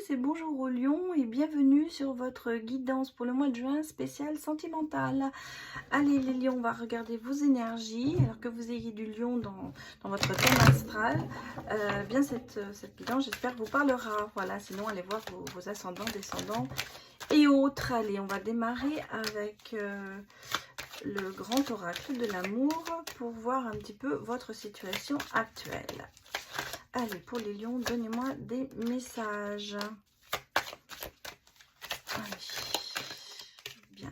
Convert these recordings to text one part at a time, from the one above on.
et bonjour aux lions et bienvenue sur votre guidance pour le mois de juin spécial sentimental. Allez les lions, on va regarder vos énergies, alors que vous ayez du lion dans votre thème astral. Bien cette guidance, j'espère, vous parlera. Voilà, sinon allez voir vos ascendants, descendants et autres. Allez, on va démarrer avec le grand oracle de l'amour pour voir un petit peu votre situation actuelle. Allez, pour les lions, donnez-moi des messages. Allez, bien.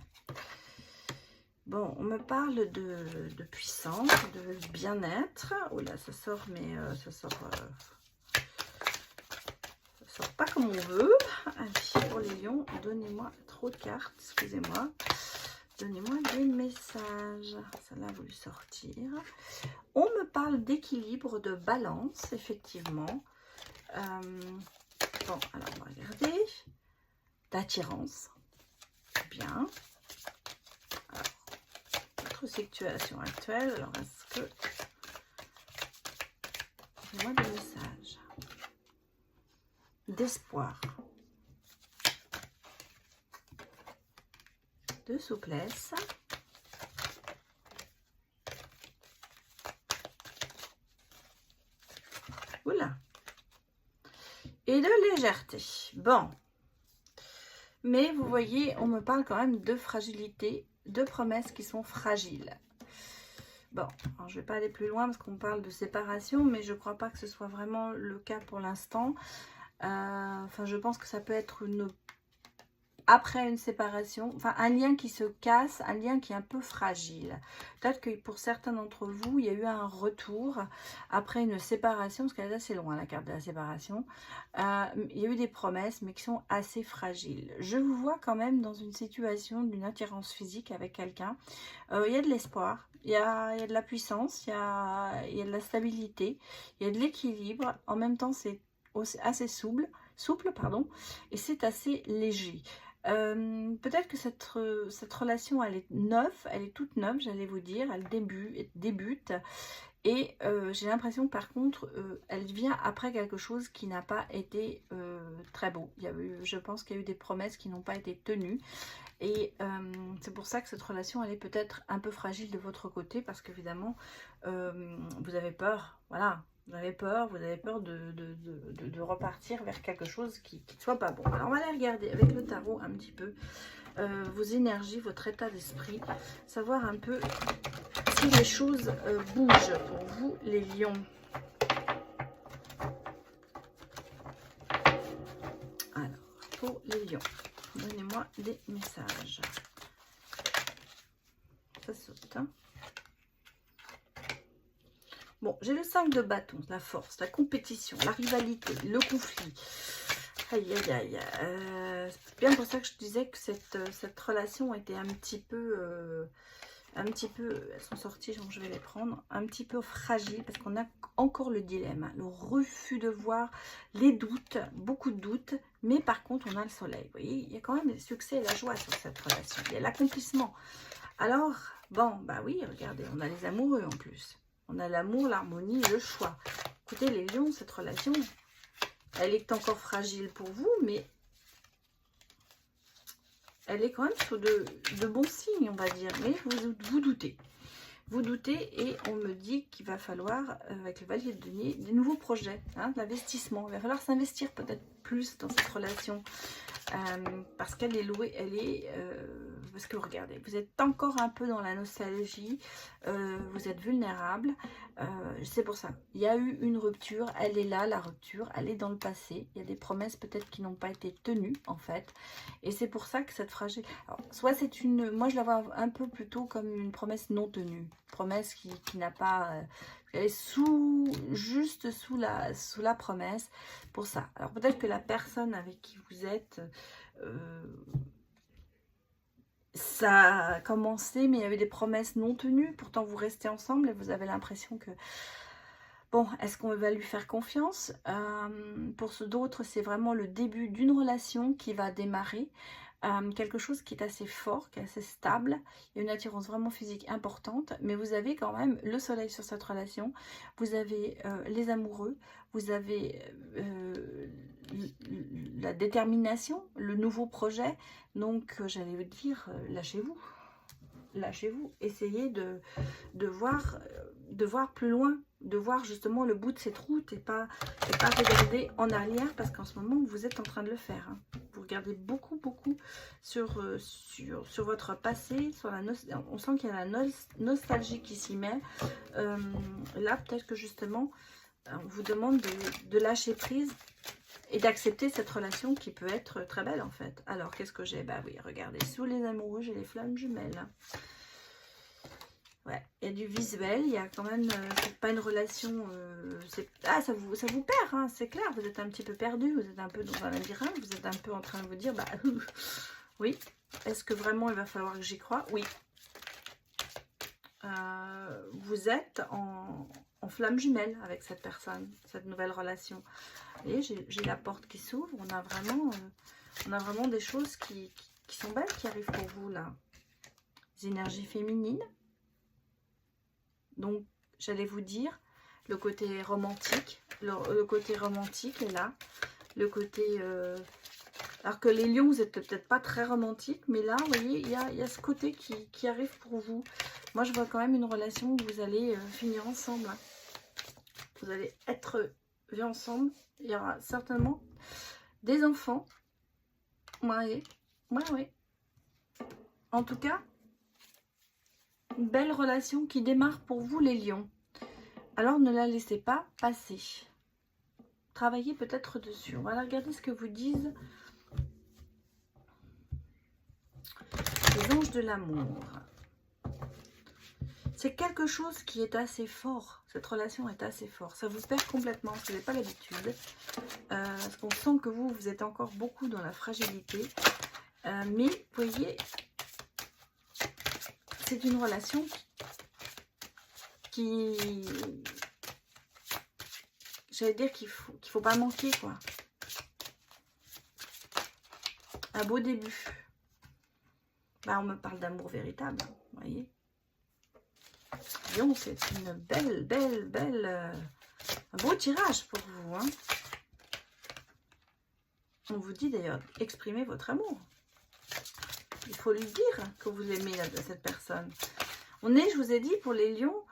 Bon, on me parle de puissance, de bien-être. Oh là, ça sort, mais ça sort pas comme on veut. Allez, pour les lions, donnez-moi trop de cartes, excusez-moi. Donnez-moi des messages. Celle-là a voulu sortir. On me parle d'équilibre, de balance, effectivement. Bon, alors on va regarder. D'attirance. Bien. Alors, votre situation actuelle. Alors, est-ce que... Donnez-moi des messages. D'espoir. De souplesse. Oula. Et de légèreté. Bon. Mais vous voyez, on me parle quand même de fragilité, de promesses qui sont fragiles. Bon, alors je ne vais pas aller plus loin parce qu'on parle de séparation, mais je ne crois pas que ce soit vraiment le cas pour l'instant. Enfin, je pense que ça peut être après une séparation, enfin un lien qui se casse, un lien qui est un peu fragile. Peut-être que pour certains d'entre vous, il y a eu un retour après une séparation, parce qu'elle est assez loin la carte de la séparation. Il y a eu des promesses, mais qui sont assez fragiles. Je vous vois quand même dans une situation d'une attirance physique avec quelqu'un. Il y a de l'espoir, il y a de la puissance, il y a de la stabilité, il y a de l'équilibre. En même temps, c'est assez souple, pardon, et c'est assez léger. Peut-être que cette relation, elle est neuve, elle est toute neuve, j'allais vous dire, elle débute et j'ai l'impression que par contre, elle vient après quelque chose qui n'a pas été très beau. Je pense qu'il y a eu des promesses qui n'ont pas été tenues et c'est pour ça que cette relation, elle est peut-être un peu fragile de votre côté parce qu'évidemment, vous avez peur, voilà. Vous avez peur de repartir vers quelque chose qui ne soit pas bon. Alors, on va aller regarder avec le tarot un petit peu vos énergies, votre état d'esprit. Savoir un peu si les choses bougent pour vous, les lions. Alors, pour les lions, donnez-moi des messages. Ça saute, hein. Bon, j'ai le 5 de bâton, la force, la compétition, la rivalité, le conflit. Aïe, aïe, aïe. C'est bien pour ça que je disais que cette relation était un petit peu, elles sont sorties, donc je vais les prendre, un petit peu fragile, parce qu'on a encore le dilemme, hein, le refus de voir, les doutes, beaucoup de doutes, mais par contre, on a le soleil. Vous voyez, il y a quand même le succès et la joie sur cette relation. Il y a l'accomplissement. Alors, bon, bah oui, regardez, on a les amoureux en plus. On a l'amour, l'harmonie, le choix. Écoutez, les lions, cette relation, elle est encore fragile pour vous, mais elle est quand même sur de bons signes, on va dire. Mais vous doutez. Vous doutez et on me dit qu'il va falloir, avec le Valier de denier, des nouveaux projets, hein, de l'investissement. Il va falloir s'investir peut-être plus dans cette relation. Parce qu'elle est louée, parce que regardez, vous êtes encore un peu dans la nostalgie, vous êtes vulnérable, c'est pour ça, il y a eu une rupture, elle est là, la rupture, elle est dans le passé, il y a des promesses peut-être qui n'ont pas été tenues en fait, et c'est pour ça que cette fragile, alors, soit c'est moi je la vois un peu plutôt comme une promesse non tenue, promesse qui n'a pas... elle est juste sous la promesse pour ça. Alors peut-être que la personne avec qui vous êtes, ça a commencé, mais il y avait des promesses non tenues. Pourtant, vous restez ensemble et vous avez l'impression que... Bon, est-ce qu'on va lui faire confiance? Pour ceux d'autres, c'est vraiment le début d'une relation qui va démarrer. Quelque chose qui est assez fort, qui est assez stable. Il y a une attirance vraiment physique importante, mais vous avez quand même le soleil sur cette relation. Vous avez les amoureux, vous avez la détermination, le nouveau projet. Donc, j'allais vous dire, lâchez-vous. Lâchez-vous. Essayez de voir plus loin, de voir justement le bout de cette route et pas regarder en arrière, parce qu'en ce moment, vous êtes en train de le faire. Hein. Vous regardez beaucoup sur votre passé, on sent qu'il y a la nostalgie qui s'y met. Là, peut-être que justement, on vous demande de lâcher prise et d'accepter cette relation qui peut être très belle en fait. Alors, qu'est-ce que j'ai? Bah oui, regardez, sous les amoureux, j'ai les flammes jumelles. Ouais, il y a du visuel, il y a quand même, c'est pas une relation, ça vous perd, hein, c'est clair, vous êtes un petit peu perdu, vous êtes un peu dans un labyrinthe, vous êtes un peu en train de vous dire, bah oui, est-ce que vraiment il va falloir que j'y croie? Oui. Vous êtes en flamme jumelle avec cette personne, cette nouvelle relation. Et j'ai la porte qui s'ouvre, on a vraiment des choses qui sont belles qui arrivent pour vous là. Des énergies féminines. Donc, j'allais vous dire, le côté romantique, le côté romantique est là. Le côté... alors que les lions, vous n'êtes peut-être pas très romantique, mais là, vous voyez, il y a ce côté qui arrive pour vous. Moi, je vois quand même une relation où vous allez finir ensemble. Hein. Vous allez être vus ensemble. Il y aura certainement des enfants. Ouais. En tout cas, une belle relation qui démarre pour vous, les lions. Alors, ne la laissez pas passer. Travaillez peut-être dessus. On va regarder ce que vous disent les anges de l'amour. C'est quelque chose qui est assez fort. Cette relation est assez forte. Ça vous perd complètement, si vous n'avez pas l'habitude. Parce qu'on sent que vous êtes encore beaucoup dans la fragilité. Mais, vous voyez, c'est une relation qui... J'allais dire qu'il faut pas manquer, quoi. Un beau début. Bah, on me parle d'amour véritable, vous voyez. Lion, c'est une belle... un beau tirage pour vous. Hein. On vous dit d'ailleurs, exprimez votre amour. Il faut lui dire que vous aimez cette personne. On est, je vous ai dit, pour les lions,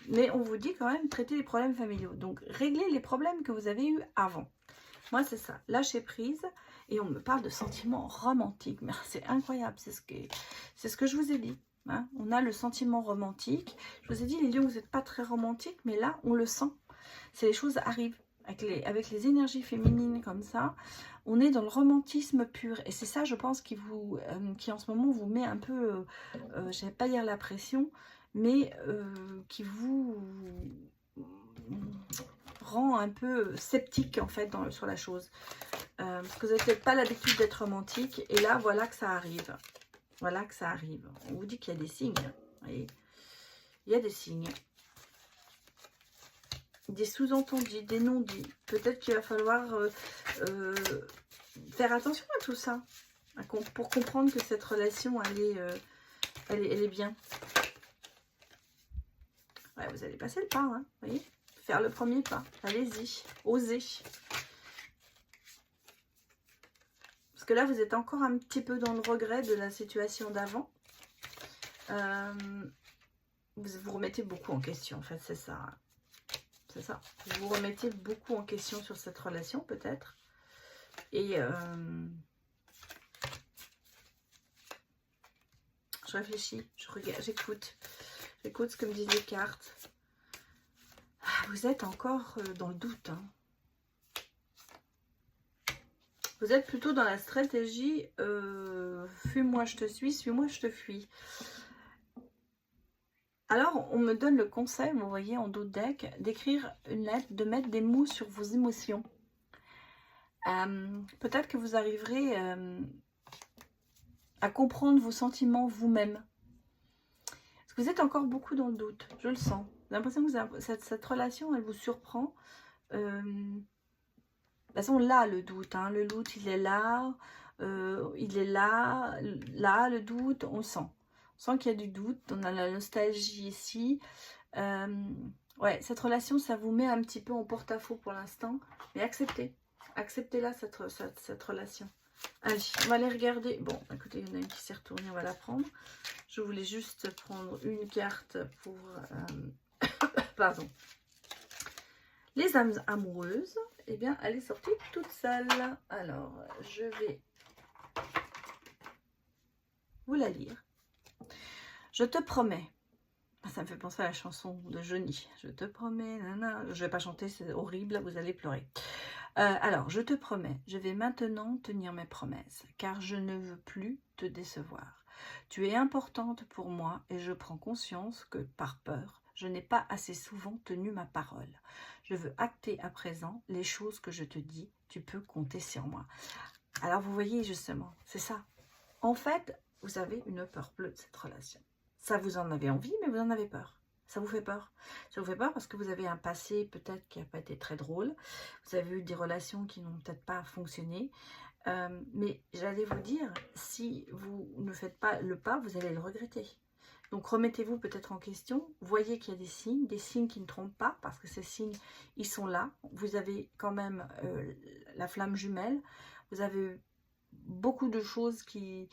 mais on vous dit quand même, traiter les problèmes familiaux. Donc, réglez les problèmes que vous avez eus avant. Moi, c'est ça, lâcher prise. Et on me parle de sentiments romantiques. Mais c'est incroyable, c'est ce que je vous ai dit. Hein. On a le sentiment romantique. Je vous ai dit, les lions, vous n'êtes pas très romantiques, mais là, on le sent. C'est les choses arrivent. Avec les énergies féminines comme ça, on est dans le romantisme pur. Et c'est ça, je pense, qui en ce moment vous met un peu, je ne vais pas dire la pression, mais qui vous rend un peu sceptique en fait sur la chose. Parce que vous n'avez peut-être pas l'habitude d'être romantique. Et là, voilà que ça arrive. Voilà que ça arrive. On vous dit qu'il y a des signes. Vous voyez, il y a des signes. Des sous-entendus, des non-dits. Peut-être qu'il va falloir faire attention à tout ça. Pour comprendre que cette relation, elle est bien. Ouais, vous allez passer le pas, hein, vous voyez. Faire le premier pas. Allez-y, osez. Parce que là, vous êtes encore un petit peu dans le regret de la situation d'avant. Vous vous remettez beaucoup en question, en fait, c'est ça. C'est ça. Vous vous remettez beaucoup en question sur cette relation, peut-être. Et je réfléchis, je regarde, j'écoute. J'écoute ce que me disent les cartes. Vous êtes encore dans le doute. Hein. Vous êtes plutôt dans la stratégie fuis-moi, je te suis, suis-moi, je te fuis. Alors, on me donne le conseil, vous voyez, en dos de deck, d'écrire une lettre, de mettre des mots sur vos émotions. Peut-être que vous arriverez à comprendre vos sentiments vous-même. Parce que vous êtes encore beaucoup dans le doute, je le sens. J'ai l'impression que cette relation, elle vous surprend. De toute façon, là, le doute, hein, le doute, il est là, là, le doute, on sent. On sent qu'il y a du doute, on a la nostalgie ici. Ouais, cette relation, ça vous met un petit peu en porte-à-faux pour l'instant. Mais acceptez. Acceptez-la, cette relation. Allez, on va aller regarder. Bon, écoutez, il y en a une qui s'est retournée, on va la prendre. Je voulais juste prendre une carte pour... pardon. Les âmes amoureuses, eh bien, elle est sortie toute seule. Alors, je vais vous la lire. Je te promets. Ça me fait penser à la chanson de Johnny. Je te promets, nana. Je ne vais pas chanter, c'est horrible, vous allez pleurer. Alors, je te promets, je vais maintenant tenir mes promesses, car je ne veux plus te décevoir. Tu es importante pour moi et je prends conscience que, par peur, je n'ai pas assez souvent tenu ma parole. Je veux acter à présent les choses que je te dis, tu peux compter sur moi. Alors, vous voyez, justement, c'est ça. En fait, vous avez une peur bleue de cette relation. Ça, vous en avez envie, mais vous en avez peur. Ça vous fait peur. Ça vous fait peur parce que vous avez un passé peut-être qui n'a pas été très drôle. Vous avez eu des relations qui n'ont peut-être pas fonctionné. Mais j'allais vous dire, si vous ne faites pas le pas, vous allez le regretter. Donc remettez-vous peut-être en question. Voyez qu'il y a des signes qui ne trompent pas, parce que ces signes, ils sont là. Vous avez quand même la flamme jumelle. Vous avez beaucoup de choses qui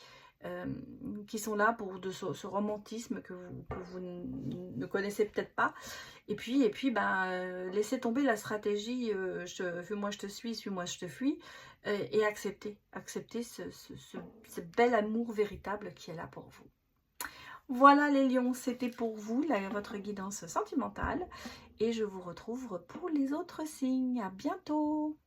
sont là pour ce romantisme que vous ne connaissez peut-être pas. Et puis ben, laissez tomber la stratégie moi je te suis-moi je te fuis, et acceptez ce bel amour véritable qui est là pour vous. Voilà les lions, c'était pour vous, votre guidance sentimentale. Et je vous retrouve pour les autres signes. À bientôt!